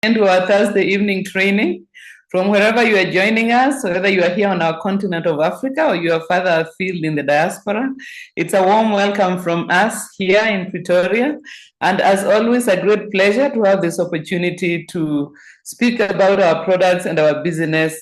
to our Thursday evening training. From wherever you are joining us, whether you are here on our continent of Africa or you are further afield in the diaspora, it's a warm welcome from us here in Pretoria. And as always, a great pleasure to have this opportunity to speak about our products and our business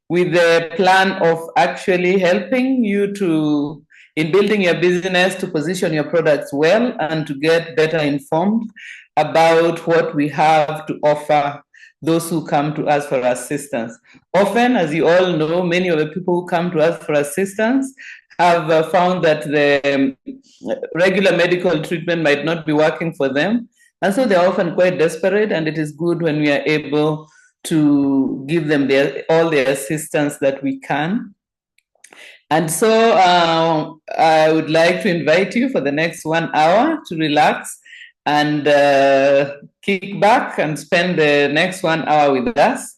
with the plan of actually helping you to in building your business to position your products well and to get better informed about what we have to offer those who come to us for assistance. Often, as you all know, many of the people who come to us for assistance have found that the regular medical treatment might not be working for them. And so they're often quite desperate, and it is good when we are able to give them all the assistance that we can. And so I would like to invite you for the next 1 hour to relax and kick back and spend the next 1 hour with us.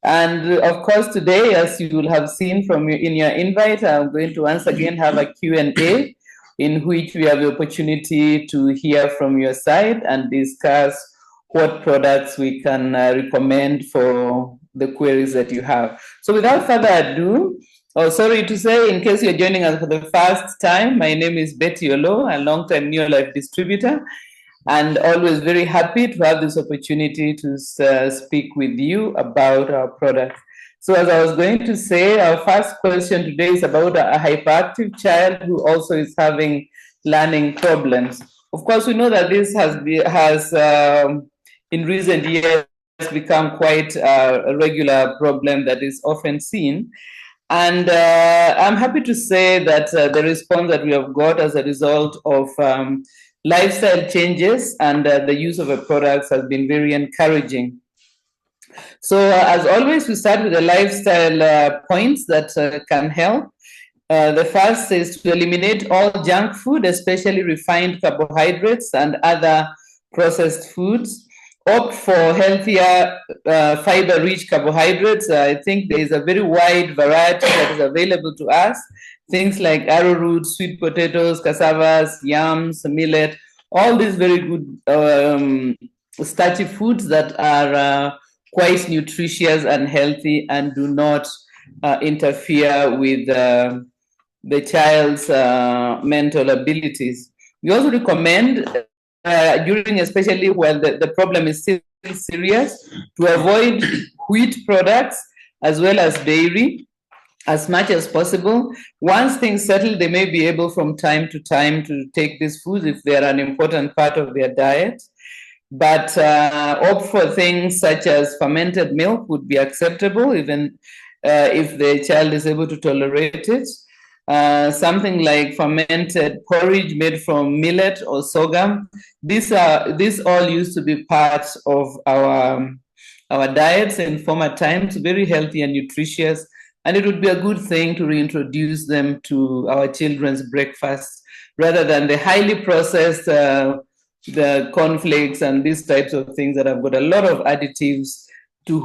And of course, today, as you will have seen in your invite, I'm going to once again have a Q&A in which we have the opportunity to hear from your side and discuss what products we can recommend for the queries that you have. So without further ado, sorry to say, in case you're joining us for the first time, my name is Betty OLOO, a long-time Neolife distributor, and always very happy to have this opportunity to speak with you about our product. So as I was going to say, our first question today is about a hyperactive child who also is having learning problems. Of course, we know that this has in recent years become quite a regular problem that is often seen. And I'm happy to say that the response that we have got as a result of lifestyle changes and the use of the products has been very encouraging. So as always, we start with the lifestyle points that can help. The first is to eliminate all junk food, especially refined carbohydrates and other processed foods. Opt for healthier fiber-rich carbohydrates. I think there is a very wide variety that is available to us. Things like arrowroot, sweet potatoes, cassavas, yams, millet, all these very good starchy foods that are quite nutritious and healthy and do not interfere with the child's mental abilities. We also recommend during especially when the problem is still serious, to avoid wheat products as well as dairy as much as possible. Once things settle, they may be able from time to time to take these foods if they are an important part of their diet. But opt for things such as fermented milk would be acceptable, even if the child is able to tolerate it. Something like fermented porridge made from millet or sorghum. These all used to be parts of our diets in former times, very healthy and nutritious, and it would be a good thing to reintroduce them to our children's breakfast rather than the highly processed the cornflakes and these types of things that have got a lot of additives to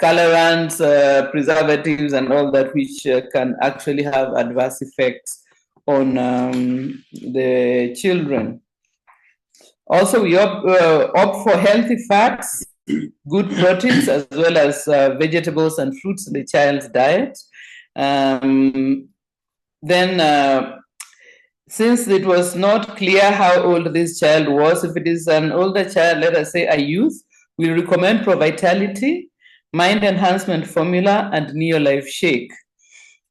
colorants, preservatives, and all that, which can actually have adverse effects on the children. Also, we opt for healthy fats, good proteins, as well as vegetables and fruits in the child's diet. Since it was not clear how old this child was, if it is an older child, let us say a youth, we recommend ProVitality, Mind Enhancement Formula, and Neolife Shake.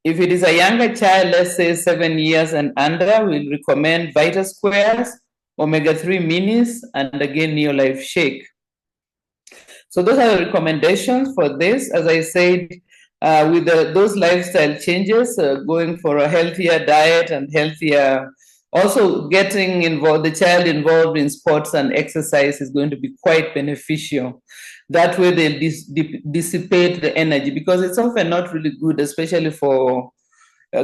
If it is a younger child, let's say 7 years and under, we'll recommend Vita Squares, Omega-3 Minis, and again, Neolife Shake. So those are the recommendations for this. As I said, with those lifestyle changes, going for a healthier diet and healthier, also getting the child involved in sports and exercise is going to be quite beneficial. That way they'll dissipate the energy, because it's often not really good, especially for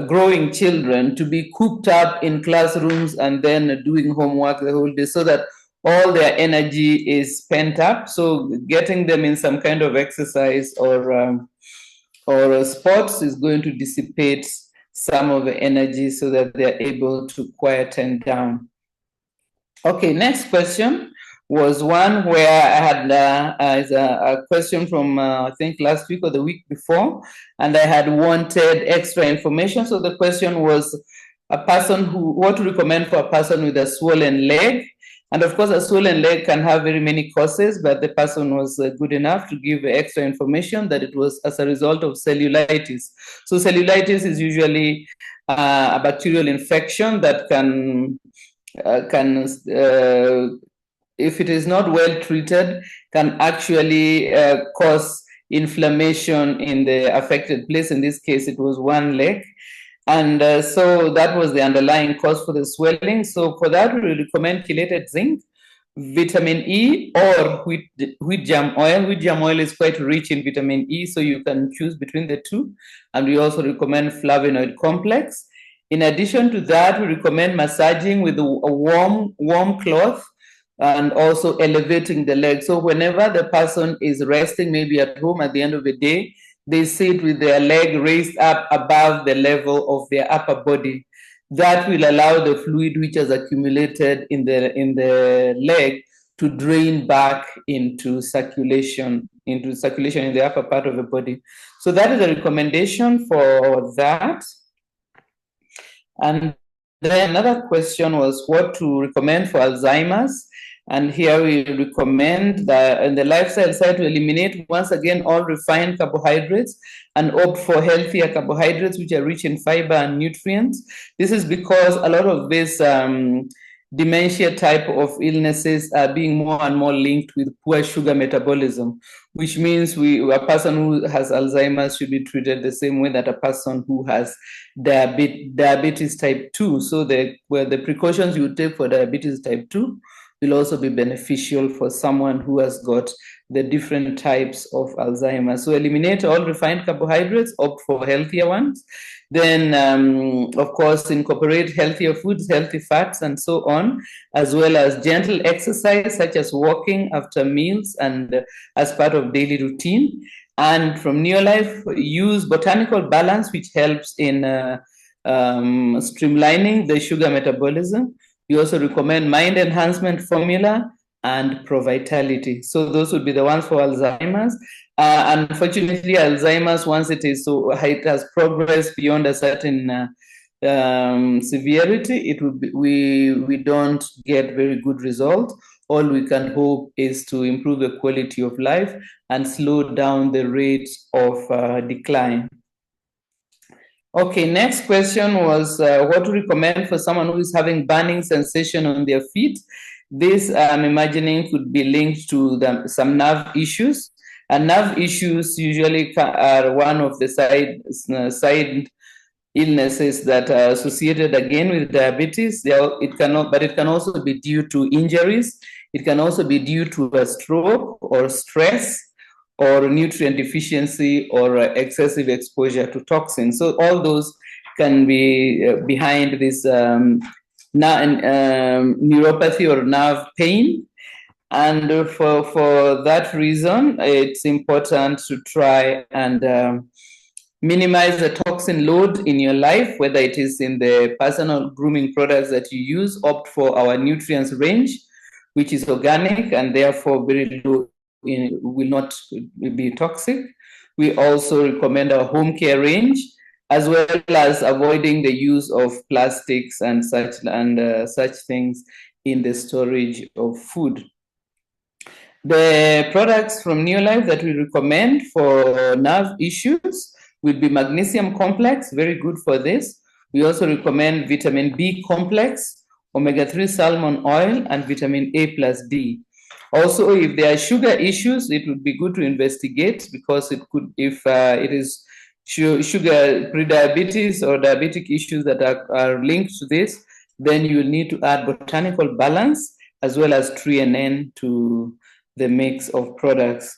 growing children, to be cooped up in classrooms and then doing homework the whole day, so that all their energy is pent up. So getting them in some kind of exercise or sports is going to dissipate some of the energy so that they're able to quieten down. Okay, next question. was one where I had a question from, I think, last week or the week before, and I had wanted extra information. So the question was what to recommend for a person with a swollen leg. And of course, a swollen leg can have very many causes, but the person was good enough to give extra information that it was as a result of cellulitis. So cellulitis is usually a bacterial infection that can if it is not well treated, can actually cause inflammation in the affected place. In this case, it was one leg. And so that was the underlying cause for the swelling. So for that, we recommend chelated zinc, vitamin E, or wheat germ oil. Wheat germ oil is quite rich in vitamin E, so you can choose between the two. And we also recommend flavonoid complex. In addition to that, we recommend massaging with a warm cloth and also elevating the leg. So whenever the person is resting, maybe at home at the end of the day, they sit with their leg raised up above the level of their upper body. That will allow the fluid which has accumulated in the leg to drain back into circulation in the upper part of the body. So that is a recommendation for that. And then another question was what to recommend for Alzheimer's. And here we recommend that in the lifestyle side to eliminate once again all refined carbohydrates and opt for healthier carbohydrates which are rich in fiber and nutrients. This is because a lot of these dementia type of illnesses are being more and more linked with poor sugar metabolism, which means a person who has Alzheimer's should be treated the same way that a person who has diabetes type 2. So the precautions you take for diabetes type 2 will also be beneficial for someone who has got the different types of Alzheimer's. So eliminate all refined carbohydrates, opt for healthier ones. Then, of course, incorporate healthier foods, healthy fats, and so on, as well as gentle exercise, such as walking after meals and as part of daily routine. And from Neolife, use botanical balance, which helps in streamlining the sugar metabolism. We also recommend mind enhancement formula and Pro-Vitality. So those would be the ones for Alzheimer's. Unfortunately, Alzheimer's, once it has progressed beyond a certain severity, it would be, we don't get very good results. All we can hope is to improve the quality of life and slow down the rate of decline. Okay, next question was what to recommend for someone who is having burning sensation on their feet. This, I'm imagining, could be linked to some nerve issues. And nerve issues usually are one of the side illnesses that are associated again with diabetes. It can also be due to injuries. It can also be due to a stroke or stress, or nutrient deficiency, or excessive exposure to toxins. So all those can be behind this neuropathy or nerve pain. And for that reason, it's important to try and minimize the toxin load in your life, whether it is in the personal grooming products that you use. Opt for our nutrients range, which is organic and therefore very low will not be toxic. We also recommend our home care range, as well as avoiding the use of plastics and such things in the storage of food. The products from Neolife that we recommend for nerve issues will be magnesium complex, very good for this. We also recommend vitamin B complex, omega-3 salmon oil, and vitamin A plus D. Also, if there are sugar issues, it would be good to investigate, because it could, if it is sugar prediabetes or diabetic issues that are linked to this, then you will need to add botanical balance as well as TRINN to the mix of products.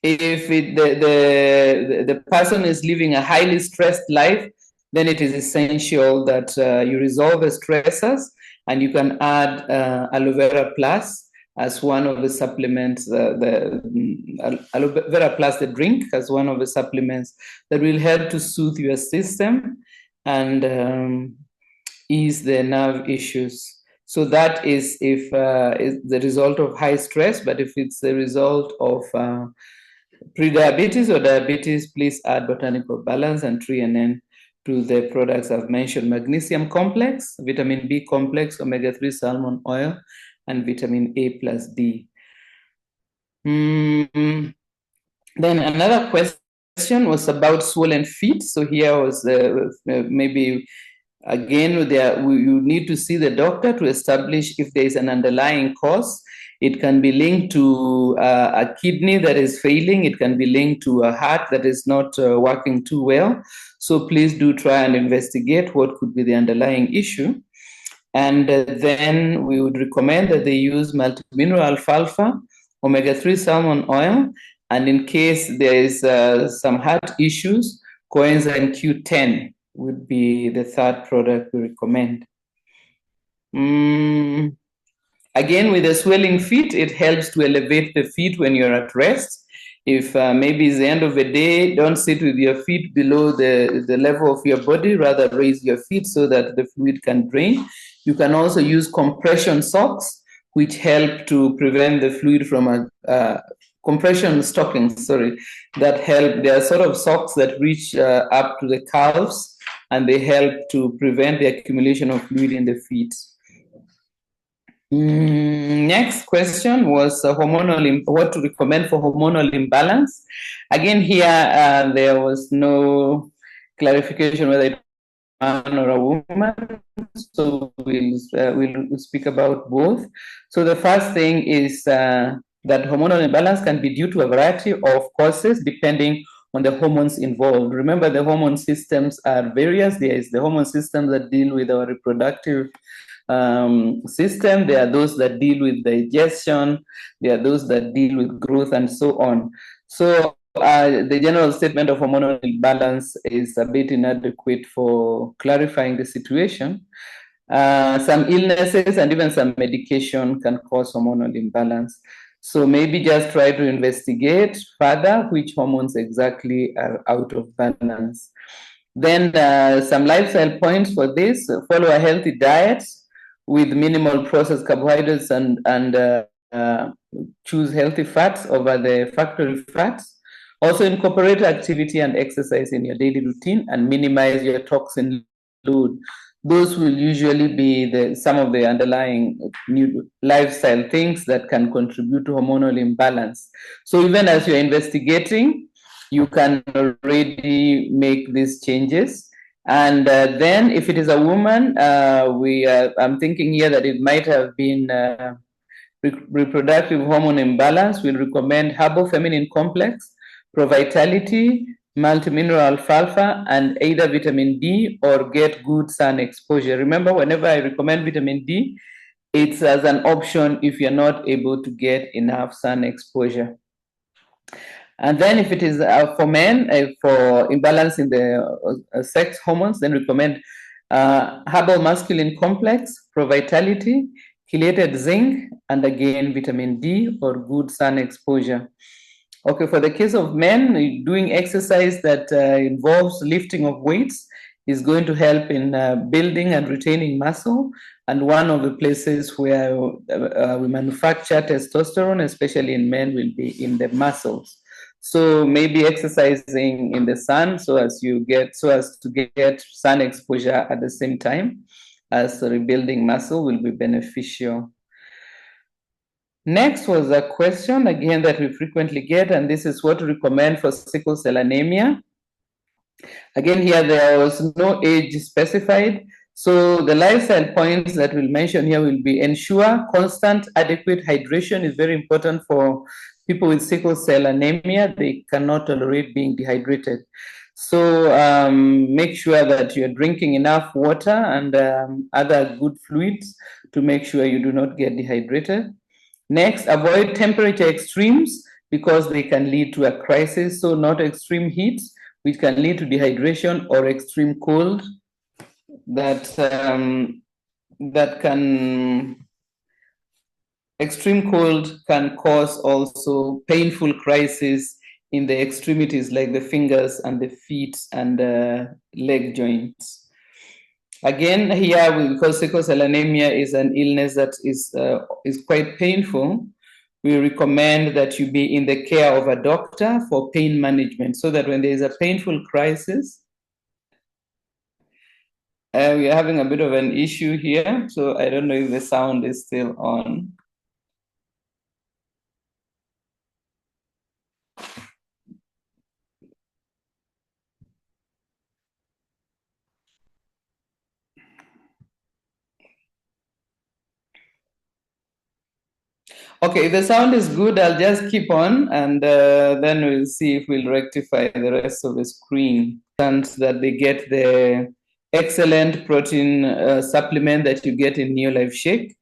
If the person is living a highly stressed life, then it is essential that you resolve the stressors, and you can add aloe vera plus as one of the supplements, the aloe vera plus the drink as one of the supplements that will help to soothe your system and ease the nerve issues. So that is if is the result of high stress, but if it's the result of pre-diabetes or diabetes, please add botanical balance and TRINN to the products I've mentioned: magnesium complex, vitamin B complex, omega-3 salmon oil, and vitamin A plus D. Then another question was about swollen feet. So here was maybe again, you need to see the doctor to establish if there is an underlying cause. It can be linked to a kidney that is failing. It can be linked to a heart that is not working too well. So please do try and investigate what could be the underlying issue. And then we would recommend that they use multimineral alfalfa, omega-3 salmon oil, and in case there is some heart issues, coenzyme Q10 would be the third product we recommend. Again, with the swelling feet, it helps to elevate the feet when you're at rest. If maybe it's the end of the day, don't sit with your feet below the level of your body, rather raise your feet so that the fluid can drain. You can also use compression socks, which help to prevent the fluid from compression stockings, that help. They are sort of socks that reach up to the calves, and they help to prevent the accumulation of fluid in the feet. Next question was what to recommend for hormonal imbalance. Again, here there was no clarification whether it's a man or a woman, so we'll speak about both. So the first thing is that hormonal imbalance can be due to a variety of causes depending on the hormones involved. Remember, the hormone systems are various. There is the hormone system that deal with our reproductive system. There are those that deal with digestion. There are those that deal with growth and so on. So the general statement of hormonal imbalance is a bit inadequate for clarifying the situation. Some illnesses and even some medication can cause hormonal imbalance. So maybe just try to investigate further which hormones exactly are out of balance. Then some lifestyle points for this: follow a healthy diet with minimal processed carbohydrates and choose healthy fats over the factory fats. Also incorporate activity and exercise in your daily routine and minimize your toxin load. Those will usually be some of the underlying new lifestyle things that can contribute to hormonal imbalance. So even as you're investigating, you can already make these changes. And then if it is a woman, I'm thinking here that it might have been reproductive hormone imbalance. We'll recommend herbal feminine complex, Pro-Vitality, multimineral alfalfa, and either vitamin D or get good sun exposure. Remember, whenever I recommend vitamin D, it's as an option if you're not able to get enough sun exposure. And then if it is for men, for imbalance in the sex hormones, then recommend herbal masculine complex, Pro-Vitality, chelated zinc, and again, vitamin D or good sun exposure. Okay, for the case of men, doing exercise that involves lifting of weights is going to help in building and retaining muscle. And one of the places where we manufacture testosterone, especially in men, will be in the muscles. So maybe exercising in the sun so as to get sun exposure at the same time as rebuilding muscle will be beneficial. Next was a question, again, that we frequently get, and this is what to recommend for sickle cell anemia. Again, here there was no age specified. So the lifestyle points that we'll mention here will be: ensure constant adequate hydration is very important for people with sickle cell anemia. They cannot tolerate being dehydrated. So make sure that you're drinking enough water and other good fluids to make sure you do not get dehydrated. Next, avoid temperature extremes because they can lead to a crisis. So not extreme heat, which can lead to dehydration, or extreme cold extreme cold can cause also painful crisis in the extremities like the fingers and the feet and leg joints. Again, here, because sickle cell anemia is an illness that is quite painful, we recommend that you be in the care of a doctor for pain management, so that when there is a painful crisis, we are having a bit of an issue here, so I don't know if the sound is still on. Okay, if the sound is good, I'll just keep on, and then we'll see if we'll rectify the rest of the screen. And that they get the excellent protein supplement that you get in Neolife Shake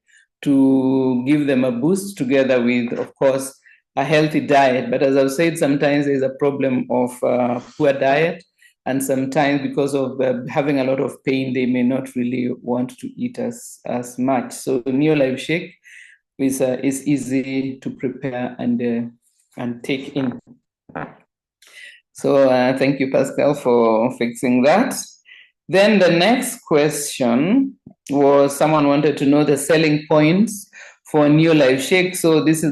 to give them a boost, together with, of course, a healthy diet. But as I've said, sometimes there's a problem of poor diet, and sometimes because of having a lot of pain, they may not really want to eat as much. So Neolife Shake is easy to prepare and take in. So thank you, Pascal, for fixing that. Then the next question was, someone wanted to know the selling points for Neolife Shake. So this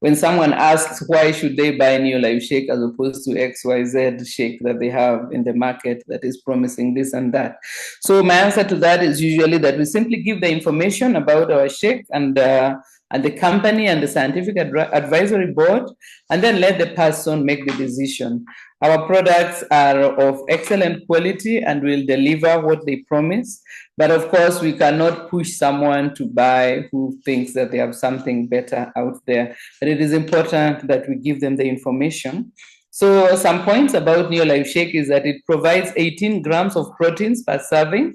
when someone asks why should they buy Neolife Shake as opposed to XYZ shake that they have in the market that is promising this and that. So my answer to that is usually that we simply give the information about our shake and the company and the scientific advisory board, and then let the person make the decision. Our products are of excellent quality and will deliver what they promise. But of course, we cannot push someone to buy who thinks that they have something better out there. But it is important that we give them the information. So some points about Neolife Shake is that it provides 18 grams of proteins per serving.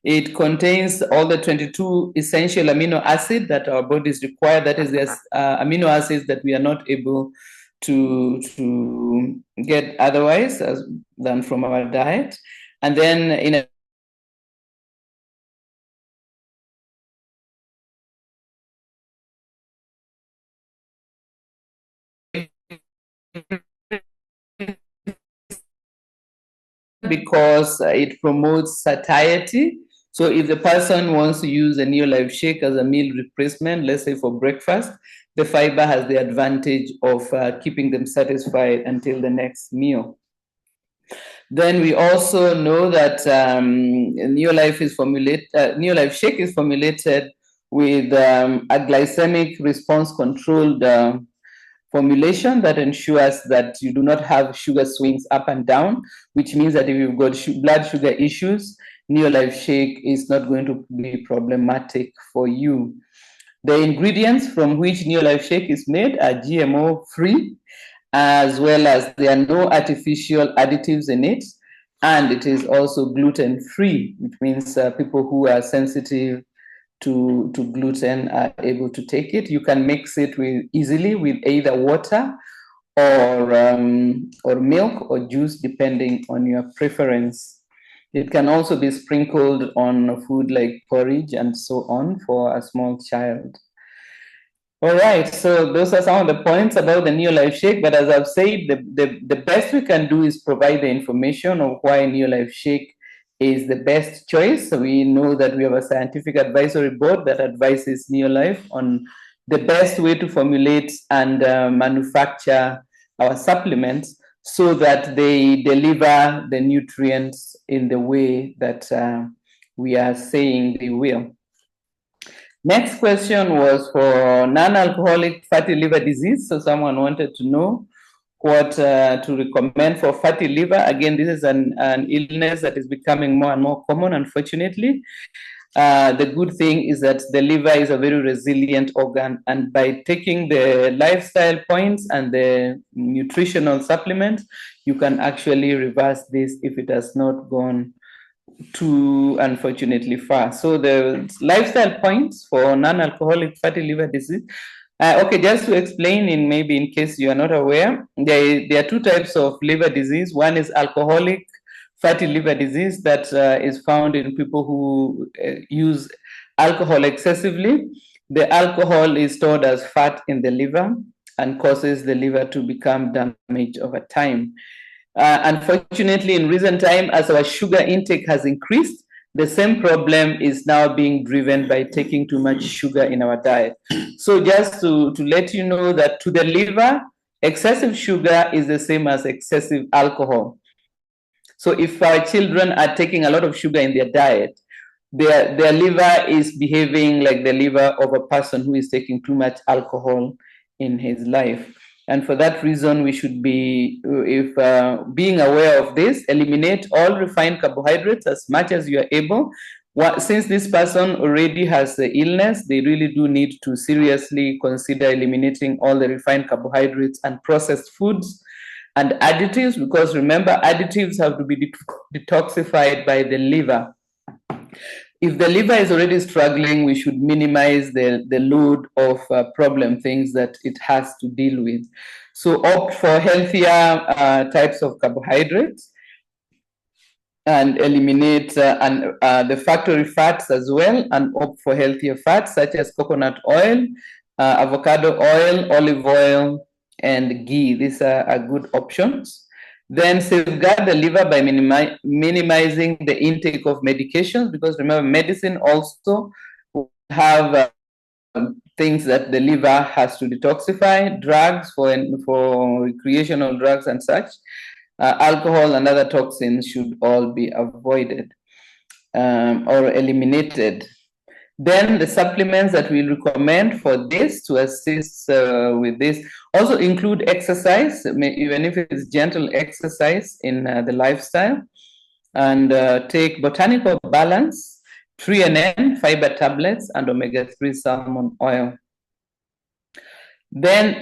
It contains all the 22 essential amino acids that our bodies require. That is, there's amino acids that we are not able to get otherwise than from our diet. And then in a because it promotes satiety. So if the person wants to use a Neolife Shake as a meal replacement, let's say for breakfast, the fiber has the advantage of keeping them satisfied until the next meal. Then we also know that Neolife Shake is formulated with a glycemic response controlled formulation that ensures that you do not have sugar swings up and down, which means that if you've got blood sugar issues, Neolife Shake is not going to be problematic for you. The ingredients from which Neolife Shake is made are GMO free, as well as there are no artificial additives in it. And it is also gluten free, which means people who are sensitive to gluten are able to take it. You can mix it easily with either water or milk or juice, depending on your preference. It can also be sprinkled on food like porridge and so on for a small child. All right, so those are some of the points about the Neolife Shake. But as I've said, the best we can do is provide the information of why Neolife Shake is the best choice. So we know that we have a scientific advisory board that advises Neolife on the best way to formulate and manufacture our supplements so that they deliver the nutrients in the way that we are saying they will. Next question was for non-alcoholic fatty liver disease. So someone wanted to know what to recommend for fatty liver. Again, this is an illness that is becoming more and more common, unfortunately. The good thing is that the liver is a very resilient organ, and by taking the lifestyle points and the nutritional supplements, you can actually reverse this if it has not gone too unfortunately far. So the lifestyle points for non-alcoholic fatty liver disease. Okay, just to explain, in case you are not aware, there are two types of liver disease. One is alcoholic fatty liver disease that is found in people who use alcohol excessively. The alcohol is stored as fat in the liver and causes the liver to become damaged over time. Unfortunately, in recent time, as our sugar intake has increased, the same problem is now being driven by taking too much sugar in our diet. So just to let you know that to the liver, excessive sugar is the same as excessive alcohol. So if our children are taking a lot of sugar in their diet, their liver is behaving like the liver of a person who is taking too much alcohol in his life. And for that reason, we should be, if being aware of this, eliminate all refined carbohydrates as much as you are able. Since this person already has the illness, they really do need to seriously consider eliminating all the refined carbohydrates and processed foods and additives, because remember, additives have to be detoxified by the liver. If the liver is already struggling, we should minimize the load of problem things that it has to deal with. So opt for healthier types of carbohydrates and eliminate the factory fats as well, and opt for healthier fats such as coconut oil, avocado oil, olive oil, and ghee. These are good options. Then safeguard the liver by minimizing the intake of medications, because remember, medicine also have things that the liver has to detoxify, drugs for recreational drugs and such. Alcohol and other toxins should all be avoided or eliminated. Then the supplements that we recommend for this to assist with this also include exercise, even if it's gentle exercise in the lifestyle, and take botanical balance, 3NN, fiber tablets, and omega-3 salmon oil. Then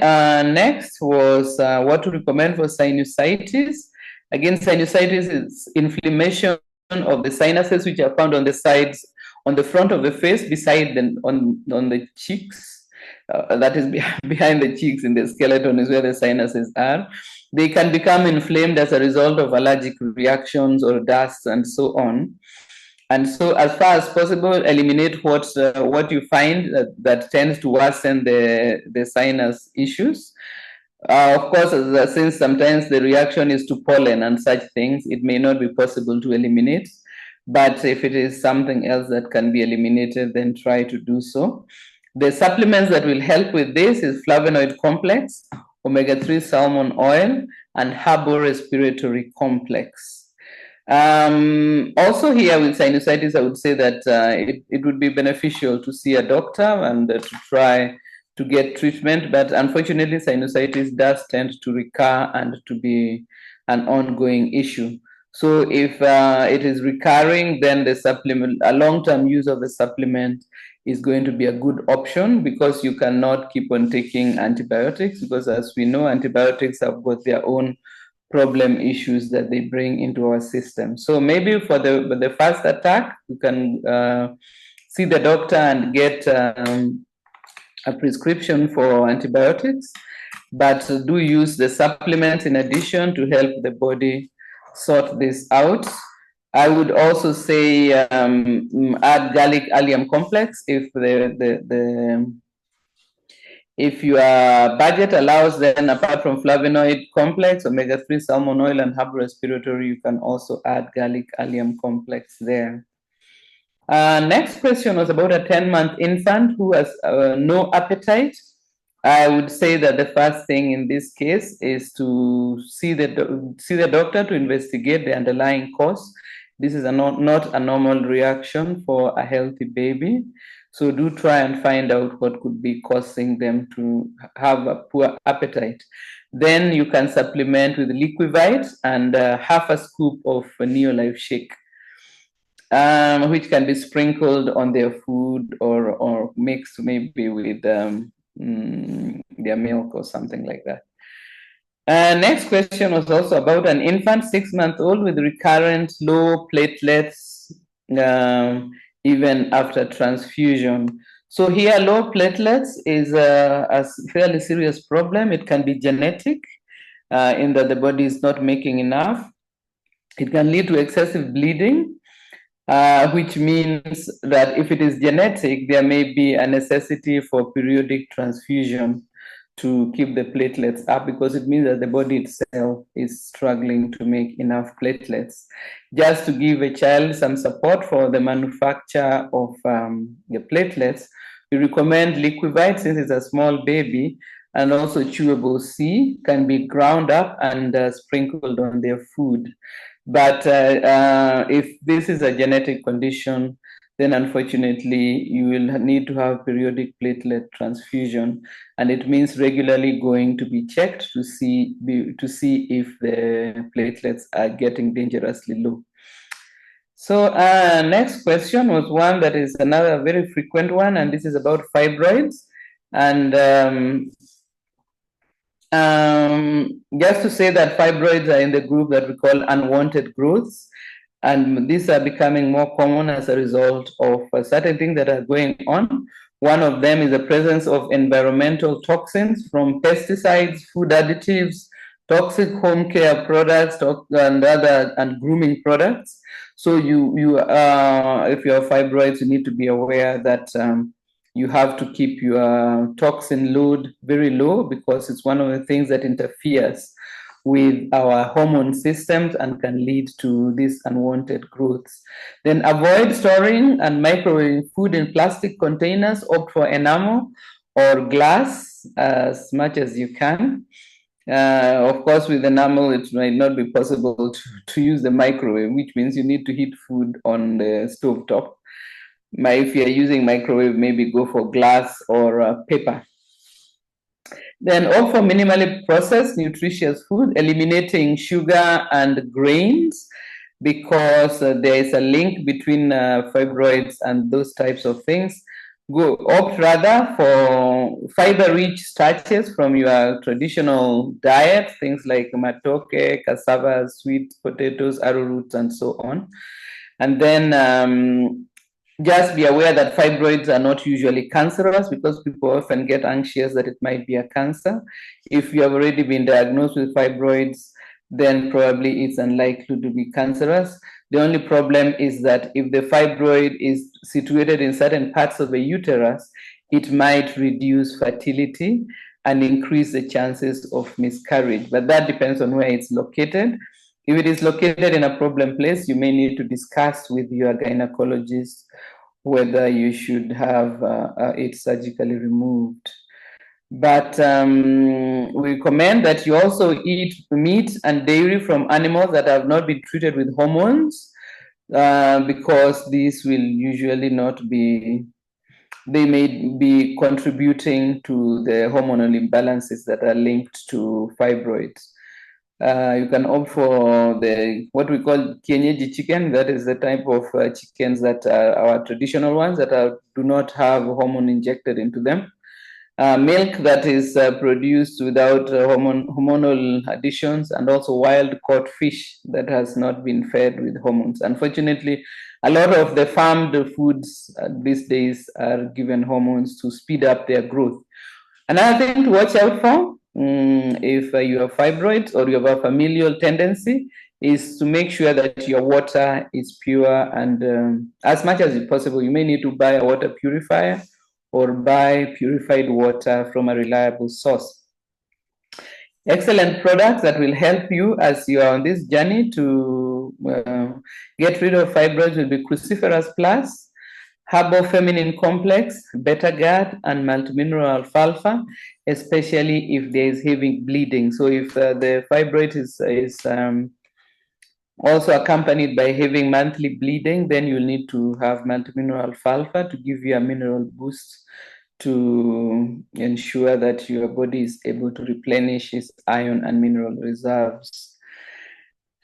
next was what to recommend for sinusitis. Again, sinusitis is inflammation of the sinuses, which are found on the sides, on the front of the face, beside on the cheeks. That is behind the cheeks, in the skeleton is where the sinuses are. They can become inflamed as a result of allergic reactions or dust and so on. And so, as far as possible, eliminate what you find that tends to worsen the sinus issues. Of course, since sometimes the reaction is to pollen and such things, it may not be possible to eliminate. But if it is something else that can be eliminated, then try to do so. The supplements that will help with this is flavonoid complex, omega-3 salmon oil, and herbal respiratory complex. Also here with sinusitis, I would say that it would be beneficial to see a doctor and to try to get treatment, but unfortunately sinusitis does tend to recur and to be an ongoing issue. So if it is recurring, then the supplement, a long-term use of the supplement is going to be a good option, because you cannot keep on taking antibiotics, because as we know, antibiotics have got their own problem issues that they bring into our system. So maybe for the first attack, you can see the doctor and get a prescription for antibiotics, but do use the supplements in addition to help the body sort this out. I would also say add garlic allium complex if your budget allows. Then apart from flavonoid complex, omega-3 salmon oil, and herbal respiratory, you can also add garlic allium complex there. Next question was about a 10-month infant who has no appetite. I would say that the first thing in this case is to see the doctor to investigate the underlying cause. This is not a normal reaction for a healthy baby. So do try and find out what could be causing them to have a poor appetite. Then you can supplement with Liquivite and half a scoop of Neolife Shake, which can be sprinkled on their food or mixed maybe with their milk or something like that. Next question was also about an infant 6-month-old with recurrent low platelets, even after transfusion. So here, low platelets is a fairly serious problem. It can be genetic, in that the body is not making enough. It can lead to excessive bleeding, which means that if it is genetic, there may be a necessity for periodic transfusion. to keep the platelets up, because it means that the body itself is struggling to make enough platelets. Just to give a child some support for the manufacture of the platelets, we recommend liquivite, since it's a small baby, and also chewable C can be ground up and sprinkled on their food. But if this is a genetic condition, then unfortunately you will need to have periodic platelet transfusion, and it means regularly going to be checked to see if the platelets are getting dangerously low. So next question was one that is another very frequent one, and this is about fibroids. And just to say that fibroids are in the group that we call unwanted growths, and these are becoming more common as a result of certain things that are going on. One of them is the presence of environmental toxins from pesticides, food additives, toxic home care products, and grooming products. So if you have fibroids, you need to be aware that you have to keep your toxin load very low, because it's one of the things that interferes with our hormone systems and can lead to these unwanted growths. Then avoid storing and microwaving food in plastic containers. Opt for enamel or glass as much as you can. Of course, with enamel, it might not be possible to use the microwave, which means you need to heat food on the stove top. If you're using microwave, maybe go for glass or paper. Then opt for minimally processed, nutritious food, eliminating sugar and grains, because there is a link between fibroids and those types of things. Opt rather for fiber-rich starches from your traditional diet, things like matoke, cassava, sweet potatoes, arrowroots, and so on. And then just be aware that fibroids are not usually cancerous, because people often get anxious that it might be a cancer. If you have already been diagnosed with fibroids, then probably it's unlikely to be cancerous. The only problem is that if the fibroid is situated in certain parts of the uterus, it might reduce fertility and increase the chances of miscarriage. But that depends on where it's located. If it is located in a problem place, you may need to discuss with your gynecologist whether you should have it surgically removed. But we recommend that you also eat meat and dairy from animals that have not been treated with hormones, because these will usually not be, they may be contributing to the hormonal imbalances that are linked to fibroids. You can opt for what we call kienyeji chicken. That is the type of chickens that are our traditional ones that do not have hormone injected into them. Milk that is produced without hormonal additions, and also wild caught fish that has not been fed with hormones. Unfortunately, a lot of the farmed foods these days are given hormones to speed up their growth. Another thing to watch out for, if you have fibroids or you have a familial tendency, is to make sure that your water is pure, and as much as possible, you may need to buy a water purifier or buy purified water from a reliable source. Excellent products that will help you as you are on this journey to get rid of fibroids will be Cruciferous Plus, Herbal Feminine Complex, Beta Guard, and Multimineral Alfalfa, especially if there is heavy bleeding. So if the fibroid is also accompanied by having monthly bleeding, then you'll need to have multimineral alfalfa to give you a mineral boost to ensure that your body is able to replenish its iron and mineral reserves.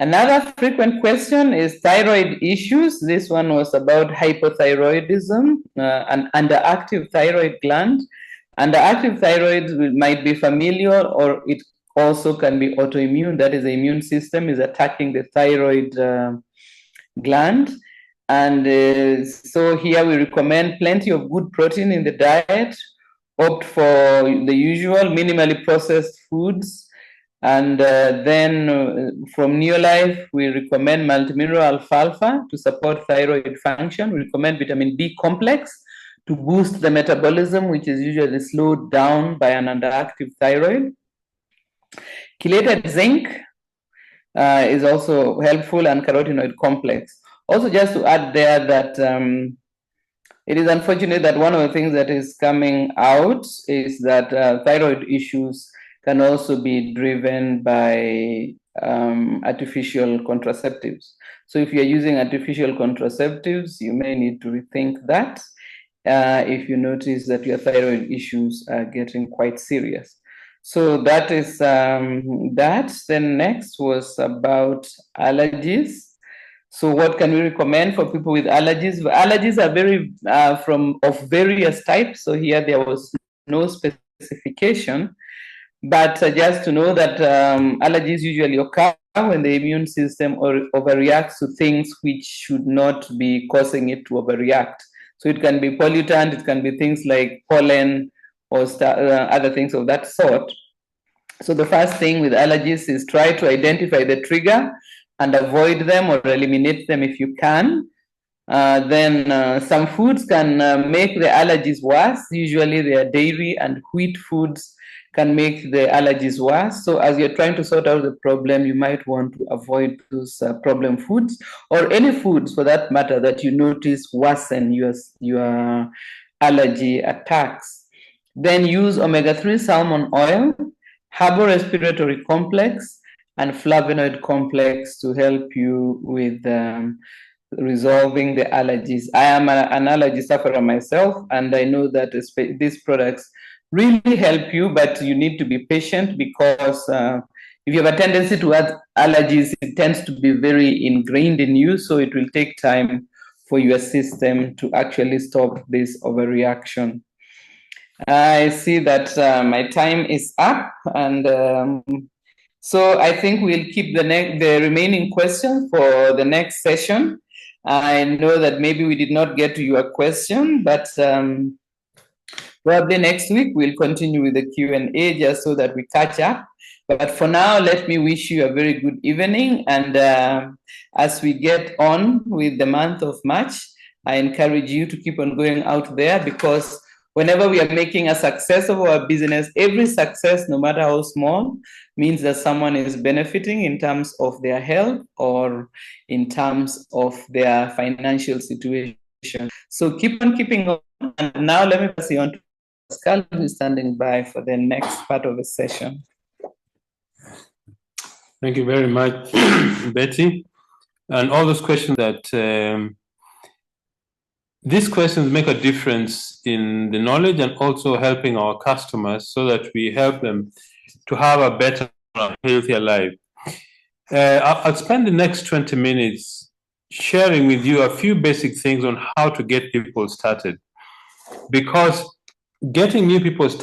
Another frequent question is thyroid issues. This one was about hypothyroidism, an underactive thyroid gland. Underactive thyroid might be familial, or it also can be autoimmune. That is, the immune system is attacking the thyroid gland. And so here we recommend plenty of good protein in the diet. Opt for the usual minimally processed foods. And then from Neolife, we recommend multimineral alfalfa to support thyroid function. We recommend vitamin B complex to boost the metabolism, which is usually slowed down by an underactive thyroid. Chelated zinc is also helpful, and carotenoid complex. Also, just to add there that it is unfortunate that one of the things that is coming out is that thyroid issues can also be driven by artificial contraceptives. So if you're using artificial contraceptives, you may need to rethink that if you notice that your thyroid issues are getting quite serious. So that is that. Then next was about allergies. So what can we recommend for people with allergies? Allergies are very of various types. So here there was no specification, but just to know that allergies usually occur when the immune system overreacts to things which should not be causing it to overreact. So it can be pollutant, it can be things like pollen or other things of that sort. So the first thing with allergies is try to identify the trigger and avoid them or eliminate them if you can. Then some foods can make the allergies worse. Usually they are dairy and wheat foods can make the allergies worse. So as you're trying to sort out the problem, you might want to avoid those problem foods, or any foods for that matter that you notice worsen your allergy attacks. Then use omega-3 salmon oil, herbal respiratory complex, and flavonoid complex to help you with resolving the allergies. I am an allergy sufferer myself, and I know that these products really help you, but you need to be patient because if you have a tendency to have allergies, it tends to be very ingrained in you, so it will take time for your system to actually stop this overreaction. I see that my time is up, and so I think we'll keep the remaining questions for the next session. I know that maybe we did not get to your question, but probably next week we'll continue with the Q&A just so that we catch up. But for now, let me wish you a very good evening. And as we get on with the month of March, I encourage you to keep on going out there, because whenever we are making a success of our business, every success, no matter how small, means that someone is benefiting in terms of their health or in terms of their financial situation. So keep on keeping on. And now let me pass you on to Pascal, who is standing by for the next part of the session. Thank you very much, Betty. And all those questions that these questions make a difference in the knowledge and also helping our customers so that we help them to have a better, healthier life. I'll spend the next 20 minutes sharing with you a few basic things on how to get people started. Because getting new people started